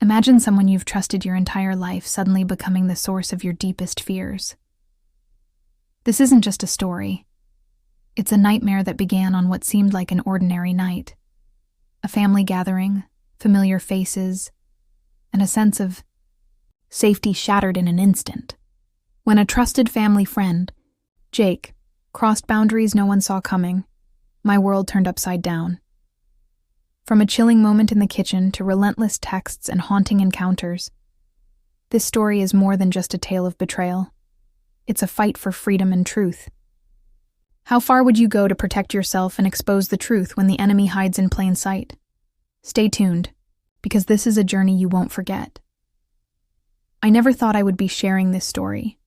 Imagine someone you've trusted your entire life suddenly becoming the source of your deepest fears. This isn't just a story. It's a nightmare that began on what seemed like an ordinary night. A family gathering, familiar faces, and a sense of safety shattered in an instant. When a trusted family friend, Jake, crossed boundaries no one saw coming, my world turned upside down. From a chilling moment in the kitchen to relentless texts and haunting encounters, this story is more than just a tale of betrayal. It's a fight for freedom and truth. How far would you go to protect yourself and expose the truth when the enemy hides in plain sight? Stay tuned, because this is a journey you won't forget. I never thought I would be sharing this story,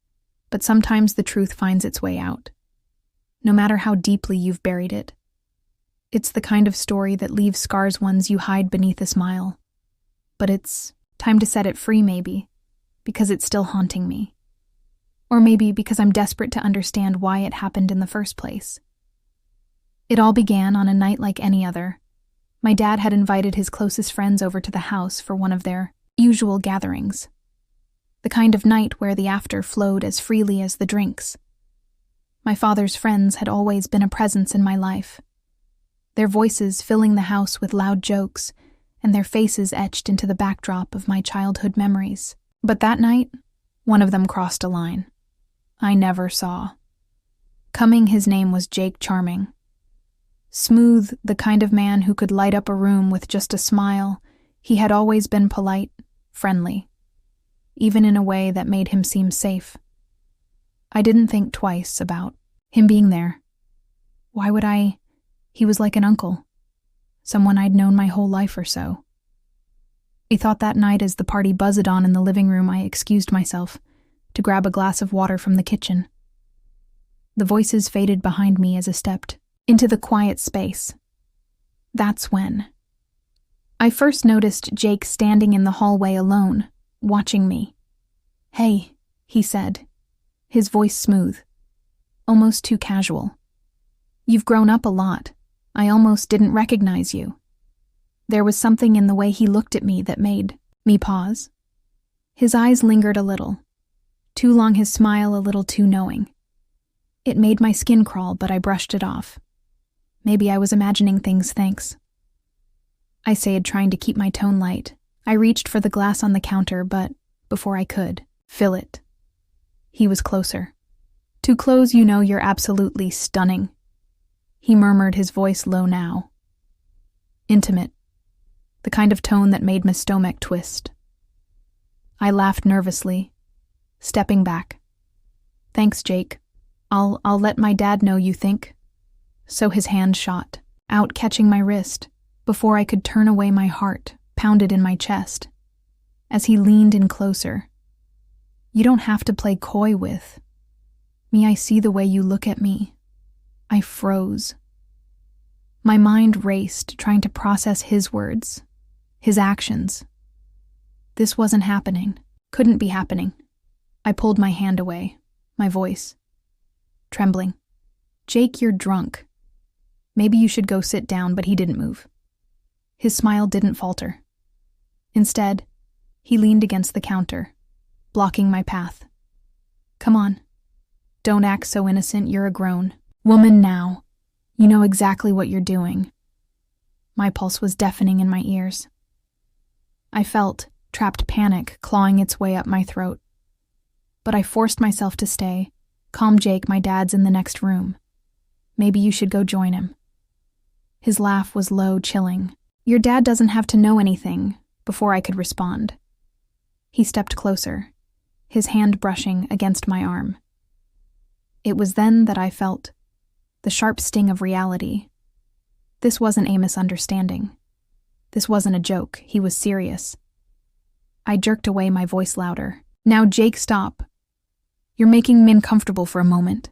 but sometimes the truth finds its way out, no matter how deeply you've buried it. It's the kind of story that leaves scars ones you hide beneath a smile. But it's time to set it free, maybe, because it's still haunting me. Or maybe because I'm desperate to understand why it happened in the first place. It all began on a night like any other. My dad had invited his closest friends over to the house for one of their usual gatherings. The kind of night where the after flowed as freely as the drinks. My father's friends had always been a presence in my life, their voices filling the house with loud jokes, and their faces etched into the backdrop of my childhood memories. But that night, one of them crossed a line I never saw. Coming, his name was Jake Charming. Smooth, the kind of man who could light up a room with just a smile, he had always been polite, friendly, even in a way that made him seem safe. I didn't think twice about him being there. Why would I? He was like an uncle, someone I'd known my whole life or so. I thought that night as the party buzzed on in the living room, I excused myself to grab a glass of water from the kitchen. The voices faded behind me as I stepped into the quiet space. That's when I first noticed Jake standing in the hallway alone, watching me. "Hey," he said, his voice smooth, almost too casual. "You've grown up a lot. I almost didn't recognize you." There was something in the way he looked at me that made me pause. His eyes lingered a little, too long, his smile a little too knowing. It made my skin crawl, but I brushed it off. Maybe I was imagining things, thanks. I said, trying to keep my tone light. I reached for the glass on the counter, but before I could fill it, he was closer. "Too close, you know, you're absolutely stunning," he murmured, his voice low now. Intimate, the kind of tone that made my stomach twist. I laughed nervously, stepping back. "Thanks, Jake. I'll let my dad know, you think?" So his hand shot out, catching my wrist. Before I could turn away, my heart pounded in my chest. As he leaned in closer, "You don't have to play coy with me. I see the way you look at me." I froze. My mind raced, trying to process his words, his actions. This wasn't happening. Couldn't be happening. I pulled my hand away, my voice trembling. "Jake, you're drunk. Maybe you should go sit down," but he didn't move. His smile didn't falter. Instead, he leaned against the counter, blocking my path. "Come on. Don't act so innocent. You're a grown woman now. You know exactly what you're doing." My pulse was deafening in my ears. I felt trapped panic clawing its way up my throat. But I forced myself to stay. "Calm, Jake, my dad's in the next room. Maybe you should go join him." His laugh was low, chilling. "Your dad doesn't have to know anything." Before I could respond, he stepped closer, his hand brushing against my arm. It was then that I felt the sharp sting of reality. This wasn't a misunderstanding. This wasn't a joke. He was serious. I jerked away, my voice louder. "Now, Jake, stop. You're making me uncomfortable for a moment."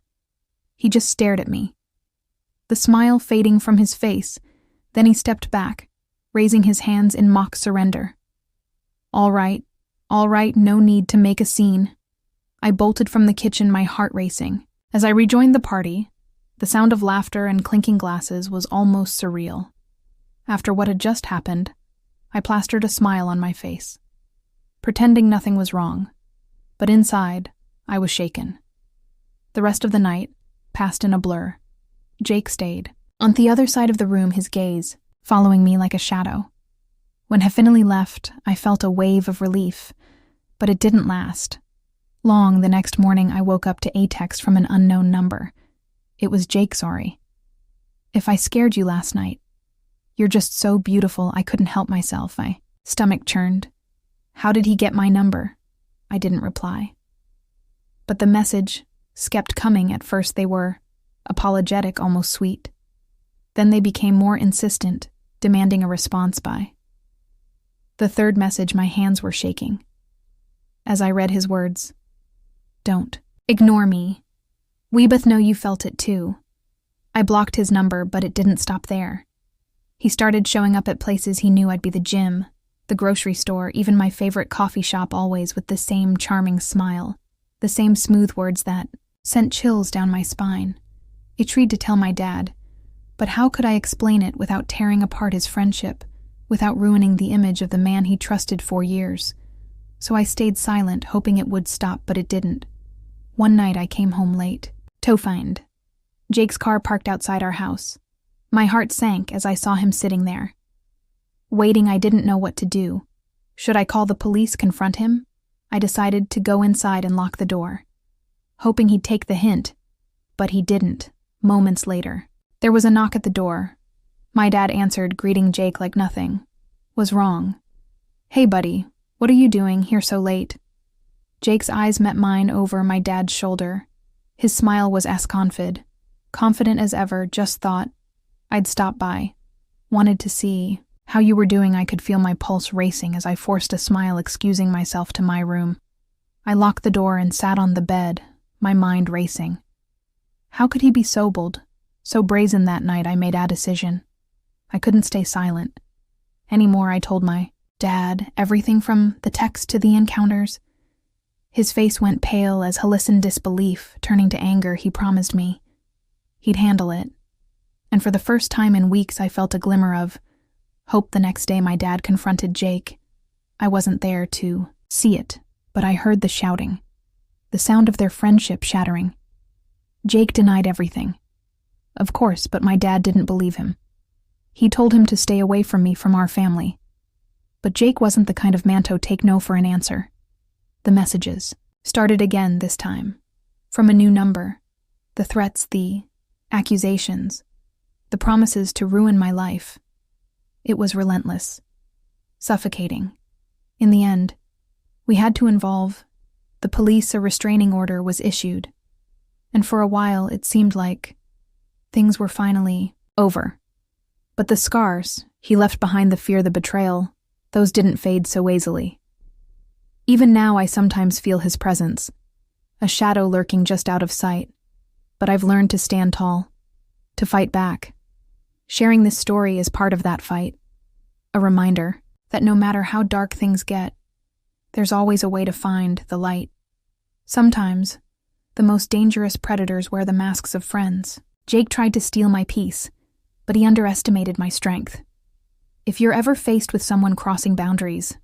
He just stared at me, the smile fading from his face. Then he stepped back, raising his hands in mock surrender. All right, no need to make a scene." I bolted from the kitchen, my heart racing. As I rejoined the party, the sound of laughter and clinking glasses was almost surreal. After what had just happened, I plastered a smile on my face. pretending nothing was wrong. But inside, I was shaken. The rest of the night passed in a blur. Jake stayed. On the other side of the room, his gaze, following me like a shadow. When he finally left, I felt a wave of relief, but it didn't last. The next morning, I woke up to a text from an unknown number. It was Jake, sorry. If I scared you last night, you're just so beautiful I couldn't help myself. My stomach churned. How did he get my number? I didn't reply. But the message kept coming. At first they were apologetic, almost sweet. Then they became more insistent, demanding a response by. The third message, my hands were shaking. As I read his words, "Don't ignore me. We both know you felt it too." I blocked his number, but it didn't stop there. He started showing up at places he knew I'd be: the gym, the grocery store, even my favorite coffee shop, always with the same charming smile, the same smooth words that sent chills down my spine. I tried to tell my dad, but how could I explain it without tearing apart his friendship, without ruining the image of the man he trusted for years? So I stayed silent, hoping it would stop, but it didn't. One night I came home late. To find Jake's car parked outside our house. My heart sank as I saw him sitting there. Waiting, I didn't know what to do. Should I call the police, confront him? I decided to go inside and lock the door, hoping he'd take the hint, but he didn't. Moments later, there was a knock at the door. My dad answered, greeting Jake like nothing was wrong. "Hey, buddy, what are you doing here so late?" Jake's eyes met mine over my dad's shoulder. His smile was as confident as ever. "Just thought I'd stop by. Wanted to see how you were doing." I could feel my pulse racing as I forced a smile, excusing myself to my room. I locked the door and sat on the bed, my mind racing. How could he be so bold, so brazen that night? I made a decision. I couldn't stay silent anymore. I told my dad everything, from the text to the encounters. His face went pale as he listened, disbelief turning to anger. He promised me he'd handle it. And for the first time in weeks, I felt a glimmer of hope. The next day, my dad confronted Jake. I wasn't there to see it, but I heard the shouting, the sound of their friendship shattering. Jake denied everything, of course, but my dad didn't believe him. He told him to stay away from me, from our family. But Jake wasn't the kind of man to take no for an answer. The messages started again, this time from a new number. The threats, the accusations, the promises to ruin my life. It was relentless, suffocating. In the end, we had to involve the police. A restraining order was issued, and for a while it seemed like things were finally over. But the scars he left behind, the fear, the betrayal, those didn't fade so easily. Even now I sometimes feel his presence, a shadow lurking just out of sight. But I've learned to stand tall, to fight back. Sharing this story is part of that fight. A reminder that no matter how dark things get, there's always a way to find the light. Sometimes, the most dangerous predators wear the masks of friends. Jake tried to steal my peace, but he underestimated my strength. If you're ever faced with someone crossing boundaries,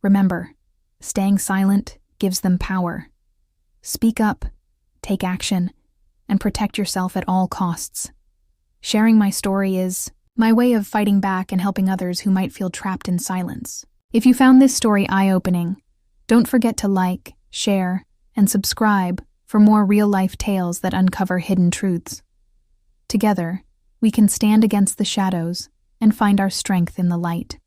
remember, staying silent gives them power. Speak up, take action, and protect yourself at all costs. Sharing my story is my way of fighting back and helping others who might feel trapped in silence. If you found this story eye-opening, don't forget to like, share, and subscribe for more real-life tales that uncover hidden truths. Together, we can stand against the shadows and find our strength in the light.